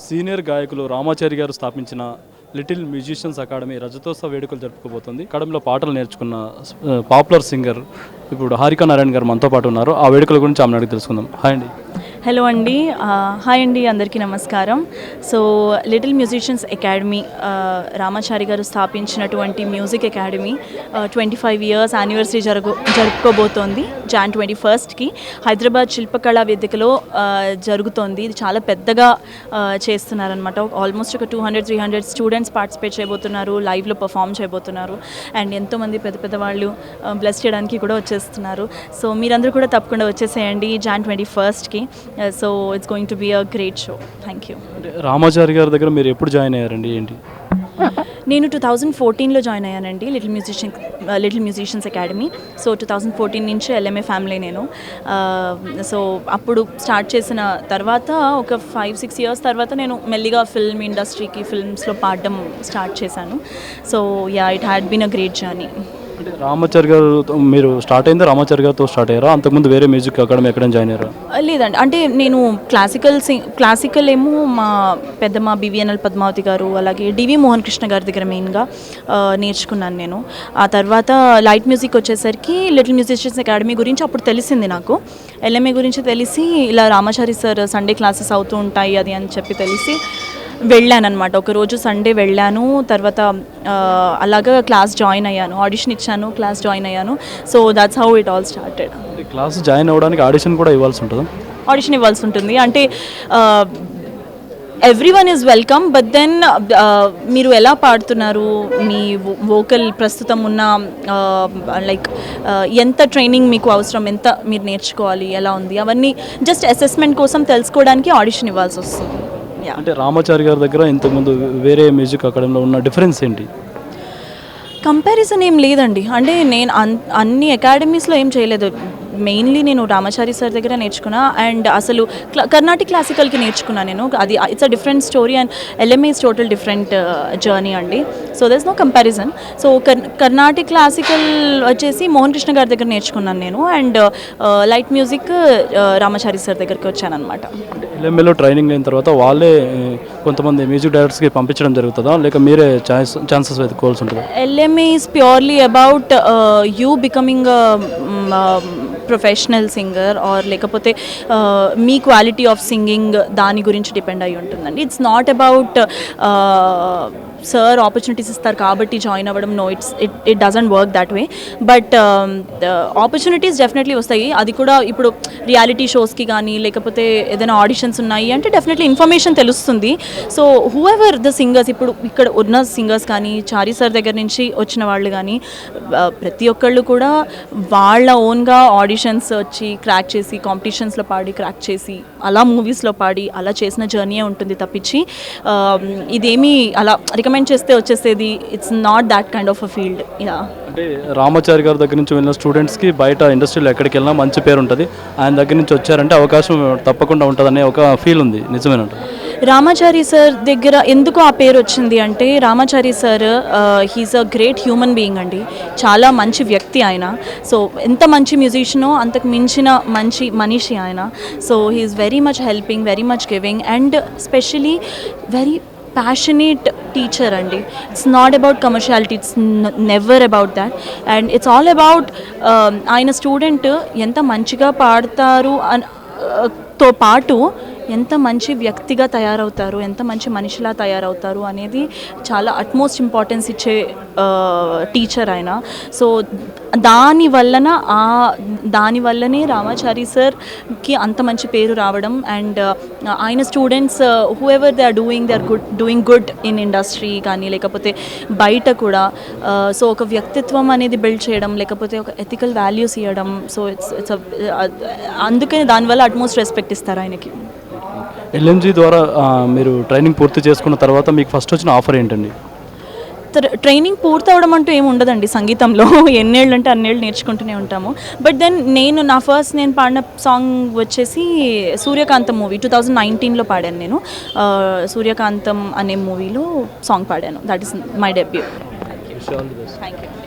Senior గాయకులు రామాచారి గారు స్థాపించిన లిటిల్ మ్యూజిషియన్స్ అకాడమీ రజతోత్సవ వేడుకలు జరుపుకోబోతుంది. అకాడమీలో పాటలు నేర్చుకున్న పాపులర్ సింగర్ ఇప్పుడు హారిక నారాయణ గారు మనతో పాటు ఉన్నారు. ఆ వేడుకల గురించి ఆమెను అడిగి తెలుసుకుందాం. హాయ్ అండి. హలో అండి. హాయ్ అండి, అందరికీ నమస్కారం. So little musicians academy Ramachari garu స్థాపించినటువంటి మ్యూజిక్ అకాడమీ 25 ఇయర్స్ యానివర్సరీ జరుపుకోబోతోంది. Jan 21కి హైదరాబాద్ శిల్పకళా వేదికలో జరుగుతోంది. ఇది చాలా పెద్దగా చేస్తున్నారనమాట. ఆల్మోస్ట్ ఒక 200-300 స్టూడెంట్స్ పార్టిసిపేట్ చేయబోతున్నారు, లైవ్లో పర్ఫామ్ చేయబోతున్నారు. అండ్ ఎంతోమంది పెద్ద పెద్ద వాళ్ళు బ్లెస్ చేయడానికి కూడా వచ్చేస్తున్నారు. సో మీరందరూ కూడా తప్పకుండా వచ్చేసేయండి Jan 21కి. So it's going to be a great show. Thank you. Ramachari గారి దగ్గర మీరు ఎప్పుడు జాయిన్ అయ్యారండి? ఏంటి? నేను 2014లో జాయిన్ అయ్యానండి లిటిల్ మ్యూజిషియన్స్ అకాడమీ. సో 2014 నుంచి LMA ఫ్యామిలీ నేను. సో అప్పుడు స్టార్ట్ చేసిన తర్వాత ఒక 5-6 ఇయర్స్ తర్వాత నేను మెల్లిగా ఫిల్మ్ ఇండస్ట్రీకి, ఫిల్మ్స్లో పాడడం స్టార్ట్ చేశాను. So yeah, it had been a great journey. అంటే రామాచారి గారు మీరు స్టార్ట్ అయింది రామాచారి గారితో స్టార్ట్ అయ్యారా? అంతకుముందు వేరే మ్యూజిక్ అకాడమీ ఎక్కడైనా జాయిన్ అయ్యారా? లేదండి, అంటే నేను క్లాసికల్ ఏమో మా పెద్దమ్మ BVNL పద్మావతి గారు, అలాగే DV మోహన్ కృష్ణ గారి దగ్గర మెయిన్గా నేర్చుకున్నాను నేను. ఆ తర్వాత లైట్ మ్యూజిక్ వచ్చేసరికి లిటిల్ మ్యూజిషియన్స్ అకాడమీ గురించి అప్పుడు తెలిసింది నాకు. LMA గురించి తెలిసి ఇలా రామాచారి సార్ సండే క్లాసెస్ అవుతూ ఉంటాయి అది అని చెప్పి తెలిసి వెళ్ళాను అనమాట. ఒకరోజు సండే వెళ్ళాను. తర్వాత అలాగా క్లాస్ జాయిన్ అయ్యాను, ఆడిషన్ ఇచ్చాను, క్లాస్ జాయిన్ అయ్యాను. So that's how it all started. Class join అవ్వడానికి ఆడిషన్ కూడా ఇవ్వాల్సి ఉంటుందా? ఆడిషన్ ఇవ్వాల్సి ఉంటుంది. అంటే everyone is welcome, but then మీరు ఎలా పాడుతున్నారు, మీ వోకల్ ప్రస్తుతం ఉన్న లైక్ ఎంత ట్రైనింగ్ మీకు అవసరం, ఎంత మీరు నేర్చుకోవాలి, ఎలా ఉంది, అవన్నీ జస్ట్ అసెస్మెంట్ కోసం తెలుసుకోవడానికి ఆడిషన్ ఇవ్వాల్సి వస్తుంది. అంటే రామాచారి గారి దగ్గర ఇంతకుముందు వేరే మ్యూజిక్ అకాడమీలో ఉన్న డిఫరెన్స్ ఏంటి? కంపారిజన్ ఏం లేదండి. అంటే నేను అన్ని అకాడమీస్లో ఏం చేయలేదు. మెయిన్లీ నేను రామాచారి సార్ దగ్గర నేర్చుకున్నా. అండ్ అసలు కర్ణాటిక్ క్లాసికల్కి నేర్చుకున్నా నేను. అది it's a different story and LMA is total different journey అండి. So there is no comparison. So Carnatic classical వచ్చేసి మోహన్ కృష్ణ గారి దగ్గర నేర్చుకున్నాను నేను. And light music Ramachari sir దగ్గరికి వచ్చాను అనమాట. LMAలో ట్రైనింగ్ అయిన తర్వాత వాళ్ళే కొంతమంది మ్యూజిక్ డైరెక్టర్స్కి పంపించడం జరుగుతుందా, లేక మీరే ఛాన్సెస్ వెతుక్కోవాల్సి ఉంటుందా? LMA is purely about you becoming professional singer or లేకపోతే మీ క్వాలిటీ ఆఫ్ సింగింగ్ దాని గురించి డిపెండ్ అయి ఉంటుందండి. It's not about sir opportunities ఇస్తారు కాబట్టి జాయిన్ అవ్వడం. No, it doesn't work that way. But opportunities definitely వస్తాయి. అది కూడా ఇప్పుడు రియాలిటీ షోస్కి కానీ లేకపోతే ఏదైనా ఆడిషన్స్ ఉన్నాయి అంటే డెఫినెట్లీ ఇన్ఫర్మేషన్ తెలుస్తుంది. సో హూఎవర్ ద సింగర్స్, ఇప్పుడు ఇక్కడ ఉన్న సింగర్స్ కానీ చారి సార్ దగ్గర నుంచి వచ్చిన వాళ్ళు కానీ ప్రతి ఒక్కళ్ళు కూడా వాళ్ళ ఓన్గా ఆడిషన్స్ వచ్చి క్రాక్ చేసి, కాంపిటీషన్స్లో పాడి క్రాక్ చేసి, అలా మూవీస్లో పాడి అలా చేసిన జర్నీయే ఉంటుంది తప్పించి ఇదేమీ అలా రికమెండ్ చేస్తే వచ్చేసేది it's not that kind of a field. Yeah, అంటే రామాచారి గారి దగ్గర నుంచి వెళ్ళిన స్టూడెంట్స్కి బయట ఇండస్ట్రీలో ఎక్కడికి వెళ్ళినా మంచి పేరు ఉంటుంది. ఆయన దగ్గర నుంచి వచ్చారంటే అవకాశం తప్పకుండా ఉంటుందనే ఒక ఫీల్ ఉంది. నిజమేనంట. రామాచారి సార్ దగ్గర ఎందుకు ఆ పేరు వచ్చింది అంటే, Ramachari sir he is a great human being అండి. చాలా మంచి వ్యక్తి ఆయన. సో ఎంత మంచి మ్యూజిషియనో అంతకు మించిన మంచి మనిషి ఆయన. So he's very much helping, very much giving and specially very passionate teacher అండి. It's not about commerciality, it's never about that. And it's all about ఆయన స్టూడెంట్ ఎంత మంచిగా పాడతారు తో పాటు ఎంత మంచి వ్యక్తిగా తయారవుతారు, ఎంత మంచి మనిషిలా తయారవుతారు అనేది చాలా అట్మోస్ట్ ఇంపార్టెన్స్ ఇచ్చే టీచర్ ఆయన. సో దానివల్లనే రామాచారి సార్కి అంత మంచి పేరు రావడం. అండ్ ఆయన students whoever they are doing good in industry కానీ లేకపోతే బయట కూడా. సో ఒక వ్యక్తిత్వం అనేది బిల్డ్ చేయడం, లేకపోతే ఒక ఎథికల్ వాల్యూస్ ఇవ్వడం. సో ఇట్స్ అందుకని దానివల్ల అట్మోస్ట్ రెస్పెక్ట్ ఇస్తారు ఆయనకి. LMG ద్వారా మీరు ట్రైనింగ్ పూర్తి చేసుకున్న తర్వాత మీకు ఫస్ట్ వచ్చిన ఆఫర్ ఏంటండి? ట్రైనింగ్ పూర్తవడం అంటూ ఏమి ఉండదండి సంగీతంలో. ఎన్నేళ్ళు అంటే అన్నేళ్ళు నేర్చుకుంటూనే ఉంటాము. బట్ దెన్ నేను పాడిన సాంగ్ వచ్చేసి సూర్యకాంతం మూవీ 2019లో పాడాను నేను. సూర్యకాంతం అనే మూవీలో సాంగ్ పాడాను. That is my debut. Thank you.